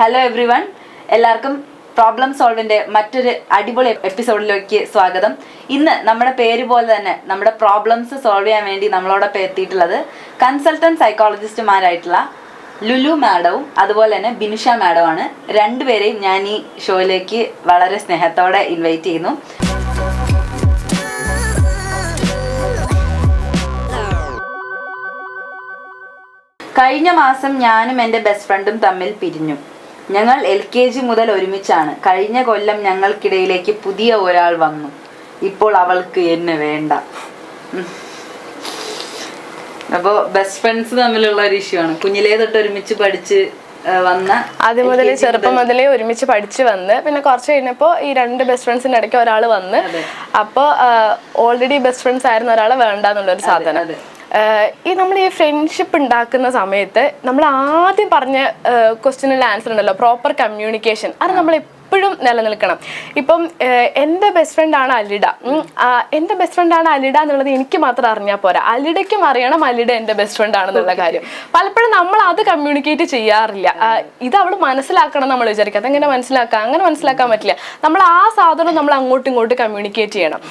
Hello every one, എല്ലാവർക്കും problem സോൾവിന്റെ മറ്റൊരു അടിപൊളി എപ്പിസോഡിലേക്ക് സ്വാഗതം. ഇന്ന് നമ്മുടെ പേര് പോലെ തന്നെ നമ്മുടെ പ്രോബ്ലംസ് സോൾവ് ചെയ്യാൻ വേണ്ടി നമ്മളോടൊപ്പം എത്തിയിട്ടുള്ളത് കൺസൾട്ടന്റ് സൈക്കോളജിസ്റ്റുമാരായിട്ടുള്ള ലുലു മാഡവും അതുപോലെ തന്നെ ബിനുഷ മാഡവുമാണ്. രണ്ടുപേരെയും ഞാൻ ഈ ഷോയിലേക്ക് വളരെ സ്നേഹത്തോടെ ഇൻവൈറ്റ് ചെയ്യുന്നു. കഴിഞ്ഞ മാസം ഞാനും എൻ്റെ ബെസ്റ്റ് ഫ്രണ്ടും തമ്മിൽ പിരിഞ്ഞു. ഞങ്ങൾ LKG മുതൽ ഒരുമിച്ചാണ്. കഴിഞ്ഞ കൊല്ലം ഞങ്ങൾക്കിടയിലേക്ക് പുതിയ ഒരാൾ വന്നു. ഇപ്പോൾ അവൾക്ക് എന്നെ വേണ്ട. അപ്പോൾ ബെസ്റ്റ് ഫ്രണ്ട്സ് തമ്മിലുള്ള ഒരു ഇഷ്യൂ ആണ്. കുഞ്ഞിലേ തൊട്ട് ഒരുമിച്ച് പഠിച്ച് വന്ന, ആദ്യം മുതലേ ചെറുപ്പം മുതലേ ഒരുമിച്ച് പഠിച്ചു വന്ന് പിന്നെ കുറച്ച് കഴിഞ്ഞപ്പോൾ ഈ രണ്ട് ബെസ്റ്റ് ഫ്രണ്ട്സിന്റെ ഇടയ്ക്ക് ഒരാൾ വന്ന്, അപ്പോൾ ഓൾറെഡി ബെസ്റ്റ് ഫ്രണ്ട്സ് ആയിരുന്ന ഒരാളെ വേണ്ടെന്നുള്ളൊരു സാധനം. ഈ നമ്മൾ ഈ ഫ്രണ്ട്ഷിപ്പ് ഉണ്ടാക്കുന്ന സമയത്ത് നമ്മൾ ആദ്യം പറഞ്ഞ ക്വസ്റ്റ്യനിൽ ആൻസർ ഉണ്ടല്ലോ, പ്രോപ്പർ കമ്മ്യൂണിക്കേഷൻ. അത് നമ്മൾ എപ്പോഴും നിലനിൽക്കണം. ഇപ്പം എൻ്റെ ബെസ്റ്റ് ഫ്രണ്ടാണ് അലിഡ, എൻ്റെ ബെസ്റ്റ് ഫ്രണ്ടാണ് അലിഡ എന്നുള്ളത് എനിക്ക് മാത്രം അറിഞ്ഞാൽ പോരാ, അലിഡയ്ക്കും അറിയണം അലിഡ എൻ്റെ ബെസ്റ്റ് ഫ്രണ്ട് ആണെന്നുള്ള കാര്യം. പലപ്പോഴും നമ്മൾ അത് കമ്മ്യൂണിക്കേറ്റ് ചെയ്യാറില്ല. ഇത് അവൾ മനസ്സിലാക്കണം നമ്മൾ വിചാരിക്കുക, അതെങ്ങനെ മനസ്സിലാക്കാം, അങ്ങനെ മനസ്സിലാക്കാൻ പറ്റില്ല. നമ്മൾ ആ സാധനം നമ്മൾ അങ്ങോട്ടും ഇങ്ങോട്ടും കമ്മ്യൂണിക്കേറ്റ് ചെയ്യണം.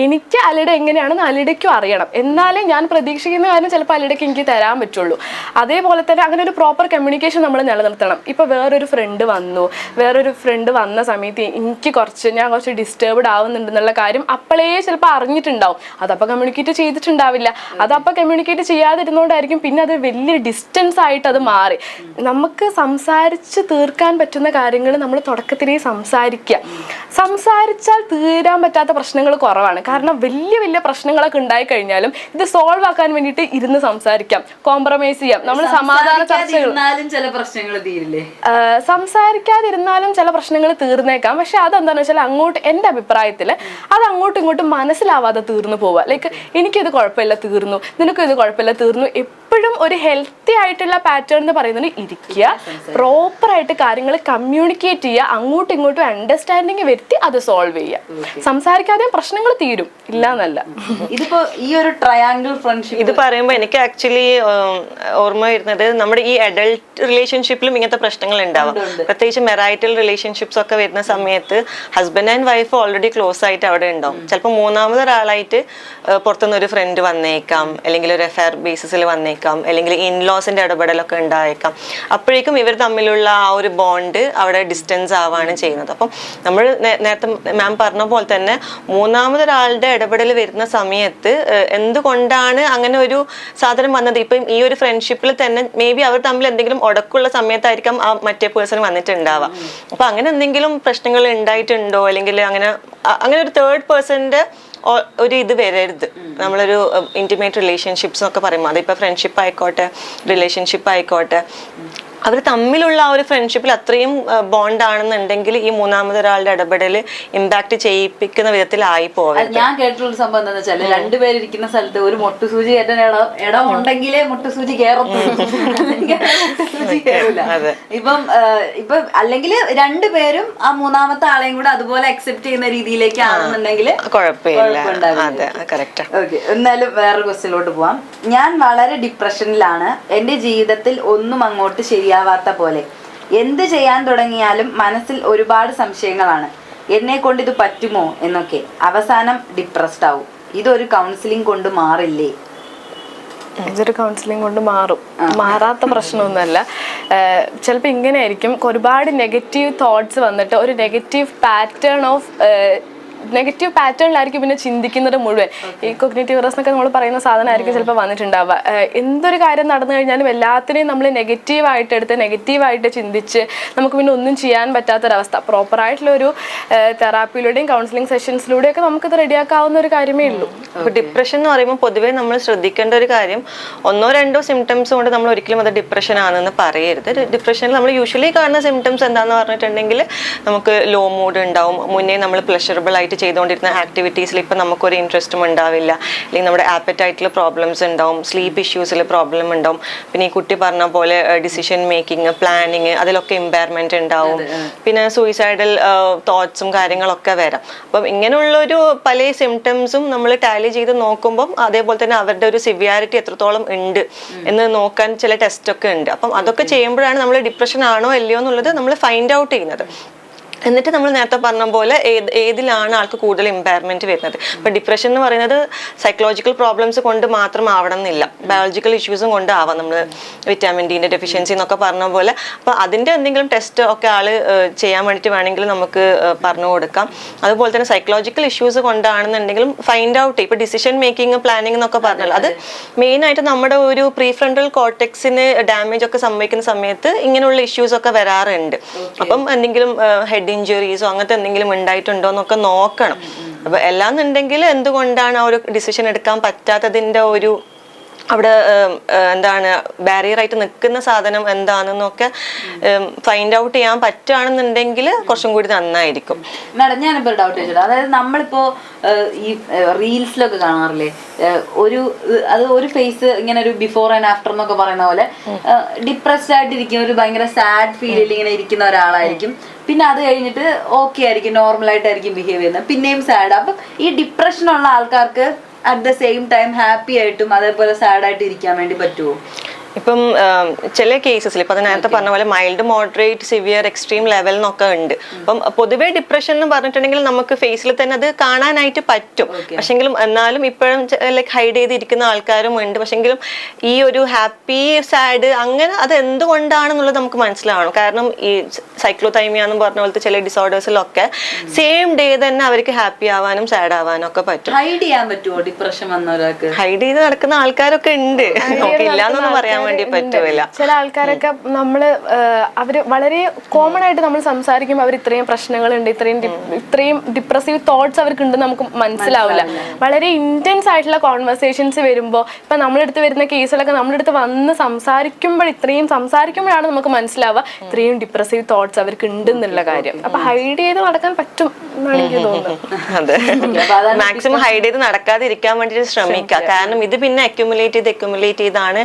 എനിക്ക് അലിഡ എങ്ങനെയാണെന്ന് അലിഡയ്ക്കും അറിയണം, എന്നാലേ ഞാൻ പ്രതീക്ഷിക്കുന്ന കാര്യം ചിലപ്പോൾ അലിഡയ്ക്ക് എനിക്ക് തരാൻ പറ്റുള്ളൂ. അതേപോലെ തന്നെ അങ്ങനെ ഒരു പ്രോപ്പർ കമ്മ്യൂണിക്കേഷൻ നമ്മൾ നിലനിർത്തണം. ഇപ്പോൾ വേറൊരു ഫ്രണ്ട് വന്ന സമയത്ത് ഞാൻ കുറച്ച് ഡിസ്റ്റർബ്ഡ് ആവുന്നുണ്ടെന്നുള്ള കാര്യം അപ്പോഴേ ചിലപ്പോൾ അറിഞ്ഞിട്ടുണ്ടാവും. അതപ്പോൾ കമ്മ്യൂണിക്കേറ്റ് ചെയ്തിട്ടുണ്ടാവില്ല. അതപ്പോൾ കമ്മ്യൂണിക്കേറ്റ് ചെയ്യാതിരുന്നോണ്ടായിരിക്കും പിന്നെ അത് വലിയ ഡിസ്റ്റൻസ് ആയിട്ട് അത് മാറി. നമുക്ക് സംസാരിച്ച് തീർക്കാൻ പറ്റുന്ന കാര്യങ്ങൾ നമ്മൾ തുടക്കത്തിലേ സംസാരിച്ചാൽ തീരാൻ പറ്റാത്ത പ്രശ്നങ്ങൾ കുറവാണ്. കാരണം വലിയ വലിയ പ്രശ്നങ്ങളൊക്കെ ഉണ്ടായിക്കഴിഞ്ഞാലും ഇത് സോൾവ് ആക്കാൻ വേണ്ടിയിട്ട് ഇരുന്ന് സംസാരിക്കാം, കോംപ്രമൈസ് ചെയ്യാം. നമ്മൾ സമാധാന ചർച്ചകൾ സംസാരിക്കാതിരുന്നാലും ചില പ്രശ്നങ്ങൾ തീർന്നേക്കാം. പക്ഷെ അതെന്താണെന്ന് വെച്ചാൽ അങ്ങോട്ട്, എൻ്റെ അഭിപ്രായത്തിൽ അത് അങ്ങോട്ടും ഇങ്ങോട്ടും മനസ്സിലാവാതെ തീർന്നു പോവുക. ലൈക്ക് എനിക്കിത് കുഴപ്പമില്ല തീർന്നു, നിനക്കും ഇത് കുഴപ്പമില്ല തീർന്നു. എപ്പോഴും ഒരു ഹെൽത്തി ആയിട്ടുള്ള പാറ്റേൺ എന്ന് പറയുന്നത് ഇരിക്കുക, പ്രോപ്പറായിട്ട് കാര്യങ്ങൾ കമ്മ്യൂണിക്കേറ്റ് ചെയ്യുക, അങ്ങോട്ടും ഇങ്ങോട്ടും അണ്ടർസ്റ്റാൻഡിങ് വരുത്തി അത് സോൾവ് ചെയ്യുക. സംസാരിക്കാതെ പ്രശ്നങ്ങൾ തീരും ഇല്ല എന്നല്ല. ഇതിപ്പോ ഈ ഒരു ട്രയാങ്കിൾ ഫ്രണ്ട്ഷിപ്പ് ഇത് പറയുമ്പോൾ എനിക്ക് ആക്ച്വലി ഓർമ്മ വരുന്നത് നമ്മുടെ ഈ അഡൾട്ട് റിലേഷൻഷിപ്പിലും ഇങ്ങനത്തെ പ്രശ്നങ്ങൾ ഉണ്ടാവും. പ്രത്യേകിച്ച് മെറൈറ്റൽ റിലേഷൻഷിപ്സ് ഒക്കെ വരുന്ന സമയത്ത് husband and wife already close ആയിട്ട് അവിടെ ഉണ്ടാവും. ചിലപ്പോൾ മൂന്നാമതൊരാളായിട്ട് പുറത്തുനിന്ന് ഒരു ഫ്രണ്ട് വന്നേക്കാം, അല്ലെങ്കിൽ ഒരു അഫയർ ബേസിസിൽ വന്നേക്കാം, അല്ലെങ്കിൽ ഇൻലോസിന്റെ ഇടപെടലൊക്കെ ഉണ്ടായേക്കാം. അപ്പോഴേക്കും ഇവർ തമ്മിലുള്ള ആ ഒരു ബോണ്ട് അവിടെ ഡിസ്റ്റൻസ് ആവാണ് ചെയ്യുന്നത്. അപ്പം നമ്മൾ നേരത്തെ മാം പറഞ്ഞ പോലെ തന്നെ മൂന്നാമതൊരാളുടെ ഇടപെടൽ വരുന്ന സമയത്ത് എന്തുകൊണ്ടാണ് അങ്ങനെ ഒരു സാധനം വന്നത്, ഇപ്പം ഈ ഒരു ഫ്രണ്ട്ഷിപ്പിൽ തന്നെ മേ ബി അവർ തമ്മിൽ എന്തെങ്കിലും ഉടക്കുള്ള സമയത്തായിരിക്കാം ആ മറ്റേ പേഴ്സൺ വന്നിട്ടുണ്ടാവാം. അപ്പൊ അങ്ങനെ എന്തെങ്കിലും പ്രശ്നങ്ങൾ ഉണ്ടായിട്ടുണ്ടോ, അല്ലെങ്കിൽ അങ്ങനെ ഒരു തേർഡ് പേഴ്സന്റെ ഒരു ഇത് വരരുത്. നമ്മളൊരു ഇന്റിമേറ്റ് റിലേഷൻഷിപ്സ് എന്നൊക്കെ പറയുമ്പോൾ അതിപ്പോൾ ഫ്രണ്ട്ഷിപ്പ് ആയിക്കോട്ടെ റിലേഷൻഷിപ്പ് ആയിക്കോട്ടെ, അവർ തമ്മിലുള്ള ആ ഒരു ഫ്രണ്ട്ഷിപ്പിൽ അത്രയും ബോണ്ട് ആണെന്നുണ്ടെങ്കിൽ ഈ മൂന്നാമതൊരാളുടെ ഇടപെടൽ ഇമ്പാക്ട് ചെയ്യിപ്പിക്കുന്ന വിധത്തിലായി പോകാം. ഞാൻ കേട്ടിട്ടുള്ള സംഭവം എന്താണെന്ന് വെച്ചാൽ, രണ്ടുപേരിരിക്കുന്ന സ്ഥലത്ത് ഒരു മുട്ടുസൂചി കയറ്റാൻ ഇടം ഉണ്ടെങ്കിലേ മുട്ടുസൂചി കയറത്തുള്ളൂ. ഇപ്പൊ അല്ലെങ്കിൽ രണ്ടുപേരും ആ മൂന്നാമത്തെ ആളെയും കൂടെ അതുപോലെ അക്സെപ്റ്റ് ചെയ്യുന്ന രീതിയിലേക്ക് ആണെന്നുണ്ടെങ്കിൽ കുഴപ്പമില്ല. എന്നാലും വേറൊരു ക്വസ്റ്റ്യനിലോട്ട് പോവാം. ഞാൻ വളരെ ഡിപ്രഷനിലാണ്. എന്റെ ജീവിതത്തിൽ ഒന്നും അങ്ങോട്ട് ശരിയാവാത്ത പോലെ. എന്ത് ചെയ്യാൻ തുടങ്ങിയാലും മനസ്സിൽ ഒരുപാട് സംശയങ്ങളാണ്. എന്നെ കൊണ്ട് ഇത് പറ്റുമോ എന്നൊക്കെ. അവസാനം ഡിപ്രസ്ഡ് ആവും. ഇതൊരു കൗൺസിലിംഗ് കൊണ്ട് മാറില്ലേ? ഇതൊരു കൗൺസിലിംഗ് കൊണ്ട് മാറാത്ത പ്രശ്നമൊന്നുമല്ല. ചിലപ്പോൾ ഇങ്ങനെ ആയിരിക്കും, ഒരുപാട് നെഗറ്റീവ് തോട്ട്സ് വന്നിട്ട് ഒരു നെഗറ്റീവ് പാറ്റേണിലായിരിക്കും പിന്നെ ചിന്തിക്കുന്നത് മുഴുവൻ. ഈ കൊഗ്നിറ്റീവ് എറേഴ്സ് എന്നൊക്കെ നമ്മൾ പറയുന്ന സാധനമായിരിക്കും ചിലപ്പോൾ വന്നിട്ടുണ്ടാവുക. എന്തൊരു കാര്യം നടന്നു കഴിഞ്ഞാലും എല്ലാത്തിനെയും നമ്മൾ നെഗറ്റീവായിട്ട് എടുത്ത് നെഗറ്റീവായിട്ട് ചിന്തിച്ച് നമുക്ക് പിന്നെ ഒന്നും ചെയ്യാൻ പറ്റാത്തൊരവസ്ഥ. പ്രോപ്പറായിട്ടുള്ളൊരു തെറാപ്പിയിലൂടെയും കൗൺസിലിംഗ് സെഷൻസിലൂടെയൊക്കെ നമുക്കിത് റെഡിയാക്കാവുന്ന ഒരു കാര്യമേ ഉള്ളൂ. ഡിപ്രഷൻ എന്ന് പറയുമ്പോൾ പൊതുവേ നമ്മൾ ശ്രദ്ധിക്കേണ്ട ഒരു കാര്യം, 1-2 സിംറ്റംസ് കൊണ്ട് നമ്മൾ ഒരിക്കലും അത് ഡിപ്രഷൻ ആണെന്ന് പറയരുത്. ഡിപ്രഷനിൽ നമ്മൾ യൂഷ്വലി കാണുന്ന സിംറ്റംസ് എന്താണെന്ന് പറഞ്ഞിട്ടുണ്ടെങ്കിൽ നമുക്ക് ലോ മൂഡ് ഉണ്ടാവും, മുന്നേ നമ്മൾ പ്ലഷറബിൾ ആയിട്ട് ആയിട്ട് ചെയ്തുകൊണ്ടിരുന്ന ആക്ടിവിറ്റീസിൽ ഇപ്പം നമുക്കൊരു ഇൻട്രസ്റ്റും ഉണ്ടാവില്ല, അല്ലെങ്കിൽ നമ്മുടെ ആപ്പറ്റൈറ്റിൽ പ്രോബ്ലംസ് ഉണ്ടാവും, സ്ലീപ്പ് ഇഷ്യൂസിൽ പ്രോബ്ലം ഉണ്ടാവും, പിന്നെ ഈ കുട്ടി പറഞ്ഞ പോലെ ഡിസിഷൻ മേക്കിംഗ്, പ്ലാനിങ്, അതിലൊക്കെ ഇമ്പയർമെന്റ് ഉണ്ടാവും, പിന്നെ സൂയിസൈഡൽ തോട്ട്സും കാര്യങ്ങളൊക്കെ വരാം. അപ്പം ഇങ്ങനെയുള്ളൊരു പല സിംറ്റംസും നമ്മൾ ടാലി ചെയ്ത് നോക്കുമ്പം അതേപോലെ തന്നെ അവരുടെ ഒരു സിവിയാരിറ്റി എത്രത്തോളം ഉണ്ട് എന്ന് നോക്കാൻ ചില ടെസ്റ്റ് ഒക്കെ ഉണ്ട്. അപ്പം അതൊക്കെ ചെയ്യുമ്പോഴാണ് നമ്മൾ ഡിപ്രഷൻ ആണോ അല്ലയോ എന്നുള്ളത് നമ്മൾ ഫൈൻഡ് ഔട്ട് ചെയ്യുന്നത്. എന്നിട്ട് നമ്മൾ നേരത്തെ പറഞ്ഞ പോലെ ഏതിലാണ് ആൾക്ക് കൂടുതൽ ഇമ്പയർമെന്റ് വരുന്നത്. ഇപ്പൊ ഡിപ്രഷൻ എന്ന് പറയുന്നത് സൈക്കോളജിക്കൽ പ്രോബ്ലംസ് കൊണ്ട് മാത്രം ആവണം എന്നില്ല, ബയോളജിക്കൽ ഇഷ്യൂസും കൊണ്ട് ആവാം. നമ്മൾ വിറ്റാമിൻ ഡിന്റെ ഡെഫിഷ്യൻസി എന്നൊക്കെ പറഞ്ഞ പോലെ. അപ്പൊ അതിന്റെ എന്തെങ്കിലും ടെസ്റ്റ് ഒക്കെ ആള് ചെയ്യാൻ വേണ്ടിയിട്ട് വേണമെങ്കിൽ നമുക്ക് പറഞ്ഞു കൊടുക്കാം. അതുപോലെ തന്നെ സൈക്കോളജിക്കൽ ഇഷ്യൂസ് കൊണ്ടാണെന്നുണ്ടെങ്കിലും ഫൈൻഡ് ഔട്ട്. ഇപ്പൊ ഡിസിഷൻ മേക്കിംഗ്, പ്ലാനിങ് എന്നൊക്കെ പറഞ്ഞാൽ അത് മെയിൻ ആയിട്ട് നമ്മുടെ ഒരു പ്രീഫ്രണ്ടൽ കോർട്ടെക്സിന് ഡാമേജ് ഒക്കെ സംഭവിക്കുന്ന സമയത്ത് ഇങ്ങനെയുള്ള ഇഷ്യൂസ് ഒക്കെ വരാറുണ്ട്. അപ്പം എന്തെങ്കിലും ഹെഡ് ഇഞ്ചുറീസോ അങ്ങനത്തെ എന്തെങ്കിലും ഉണ്ടായിട്ടുണ്ടോ എന്നൊക്കെ നോക്കണം. അപ്പൊ എല്ലാന്നുണ്ടെങ്കിൽ എന്തുകൊണ്ടാണ് ആ ഒരു ഡിസിഷൻ എടുക്കാൻ പറ്റാത്തതിന്റെ ഒരു അവിടെ എന്താണ് ബാരിയർ ആയിട്ട് നിൽക്കുന്ന സാധനം എന്താണെന്നൊക്കെ ഫൈൻഡ് ഔട്ട് ചെയ്യാൻ പറ്റുകയാണെന്നുണ്ടെങ്കിൽ കുറച്ചും കൂടി നന്നായിരിക്കും. മാഡം, ഞാനിപ്പോ ഒരു ഡൗട്ട് ചോദിച്ചത്, അതായത് നമ്മളിപ്പോ ഈ റീൽസിലൊക്കെ കാണാറില്ലേ ഒരു ഫേസ് ഇങ്ങനെ ഒരു ബിഫോർ ആൻഡ് ആഫ്റ്റർ എന്നൊക്കെ പറയുന്ന പോലെ ഡിപ്രസ്ഡ് ആയിട്ടിരിക്കും, ഒരു ഭയങ്കര സാഡ് ഫീലിൽ ഇങ്ങനെ ഇരിക്കുന്ന ഒരാളായിരിക്കും. പിന്നെ അത് കഴിഞ്ഞിട്ട് ഓക്കെ ആയിരിക്കും, നോർമൽ ആയിട്ടായിരിക്കും ബിഹേവ് ചെയ്യുന്നത്, പിന്നെയും സാഡ്. അപ്പം ഈ ഡിപ്രഷൻ ഉള്ള ആൾക്കാർക്ക് at the same time happy ആയിട്ടും അതേപോലെ സാഡ് ആയിട്ട് ഇരിക്കാൻ വേണ്ടി പറ്റുമോ? ഇപ്പം ചില കേസസിൽ ഇപ്പൊ നേരത്തെ പറഞ്ഞ പോലെ mild, moderate, severe, extreme level എന്നൊക്കെ ഉണ്ട്. അപ്പം പൊതുവെ ഡിപ്രഷൻ എന്ന് പറഞ്ഞിട്ടുണ്ടെങ്കിൽ നമുക്ക് ഫേസിൽ തന്നെ അത് കാണാനായിട്ട് പറ്റും. പക്ഷെങ്കിലും എന്നാലും ഇപ്പോഴും ലൈക്ക് ഹൈഡ് ചെയ്തിരിക്കുന്ന ആൾക്കാരും ഉണ്ട്. പക്ഷെങ്കിലും ഈ ഒരു ഹാപ്പി, സാഡ് അങ്ങനെ അത് എന്തുകൊണ്ടാണെന്നുള്ളത് നമുക്ക് മനസ്സിലാവണം. കാരണം ഈ സൈക്ലോതൈമിയ എന്ന് പറഞ്ഞ പോലത്തെ ചില ഡിസോർഡേഴ്സിലൊക്കെ സെയിം ഡേ തന്നെ അവർക്ക് ഹാപ്പി ആവാനും സാഡ് ആവാനും ഒക്കെ പറ്റും. ഹൈഡ് ചെയ്യാൻ പറ്റുമോ ഡിപ്രഷൻ വന്നവർക്ക്? ഹൈഡ് ചെയ്ത് നടക്കുന്ന ആൾക്കാരൊക്കെ ഉണ്ട്, ഇല്ലാന്നൊന്നും പറയാൻ വേണ്ടി പറ്റൂല. ചില ആൾക്കാരൊക്കെ നമ്മള് അവര് വളരെ കോമൺ ആയിട്ട് നമ്മൾ സംസാരിക്കുമ്പോൾ അവർ ഇത്രയും പ്രശ്നങ്ങളുണ്ട്, ഇത്രയും ഡിപ്രസീവ് തോട്ട്സ് അവർക്ക് ഉണ്ടെന്ന് നമുക്ക് മനസ്സിലാവില്ല. വളരെ ഇന്റൻസ് ആയിട്ടുള്ള കോൺവെർസേഷൻസ് വരുമ്പോൾ ഇപ്പൊ നമ്മളെടുത്ത് വരുന്ന കേസുകളൊക്കെ നമ്മളെടുത്ത് വന്ന് സംസാരിക്കുമ്പോഴാണ് നമുക്ക് മനസ്സിലാവുക ഇത്രയും ഡിപ്രസീവ് തോട്ട്സ് അവർക്ക് ഉണ്ടെന്നുള്ള കാര്യം. അപ്പൊ ഹൈഡ് ചെയ്ത് നടക്കാൻ പറ്റും എന്നാണ് എനിക്ക് തോന്നുന്നത്. അതെ, മാക്സിമം ഹൈഡ് ചെയ്ത് നടക്കാതിരിക്കാൻ വേണ്ടിട്ട് ശ്രമിക്കുക. കാരണം ഇത് പിന്നെ അക്യുമുലേറ്റ് ചെയ്താണ്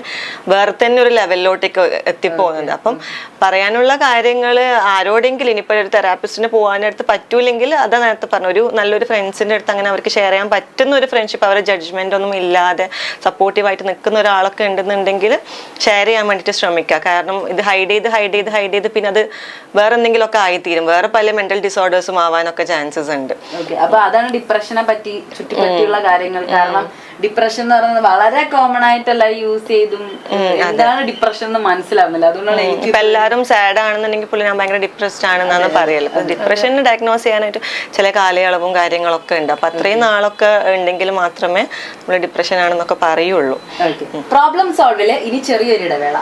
വേറെ തന്നെ ഒരു ലെവലിലോട്ടേക്ക് എത്തിപ്പോകുന്നത്. അപ്പം പറയാനുള്ള കാര്യങ്ങൾ ആരോടെങ്കിലും, ഇനിയിപ്പോൾ ഒരു തെറാപ്പിസ്റ്റിന് പോകാനടുത്ത് പറ്റൂലെങ്കിൽ അതാ നേരത്തെ പറഞ്ഞു, ഒരു നല്ലൊരു ഫ്രണ്ട്സിന്റെ അടുത്ത് അങ്ങനെ അവർക്ക് ഷെയർ ചെയ്യാൻ പറ്റുന്ന ഒരു ഫ്രണ്ട്ഷിപ്പ്, അവരുടെ ജഡ്ജ്മെന്റ് ഒന്നും ഇല്ലാതെ സപ്പോർട്ടീവായിട്ട് നിൽക്കുന്ന ഒരാളൊക്കെ ഉണ്ടെന്നുണ്ടെങ്കിൽ ഷെയർ ചെയ്യാൻ വേണ്ടിയിട്ട് ശ്രമിക്കുക. കാരണം ഇത് ഹൈഡ് ചെയ്ത് പിന്നെ അത് വേറെ എന്തെങ്കിലുമൊക്കെ ആയിത്തീരും, വേറെ പല മെന്റൽ ഡിസോർഡേഴ്സും ആവാനൊക്കെ ചാൻസസ് ഉണ്ട്. അപ്പൊ അതാണ് ഡിപ്രഷനെ ചുറ്റിപ്പറ്റിയുള്ള കാര്യങ്ങൾ. കാരണം ഡിപ്രഷൻ എന്ന് പറയുന്നത് വളരെ കോമൺ ആയിട്ടല്ല യൂസ് ചെയ്തും എന്താണ് ഡിപ്രഷൻ എന്ന് മനസ്സിലാവുന്നില്ല. അതുകൊണ്ടാണ് എനിക്ക് ഇപ്പൊ എല്ലാവരും സാഡ് ആണെന്നുണ്ടെങ്കിൽ പോലും ഞാൻ ഭയങ്കര ഡിപ്രസ്ഡ് ആണെന്നാണ് പറയല്. ഡിപ്രഷന് ഡയഗ്നോസ് ചെയ്യാനായിട്ട് ചില കാലയളവും കാര്യങ്ങളൊക്കെ ഉണ്ട്. അപ്പൊ അത്രയും നാളൊക്കെ ഉണ്ടെങ്കിൽ മാത്രമേ നമ്മൾ ഡിപ്രഷൻ ആണെന്നൊക്കെ പറയുള്ളൂ. പ്രോബ്ലം സോൾവില് ഇനി ചെറിയൊരു ഇടവേള.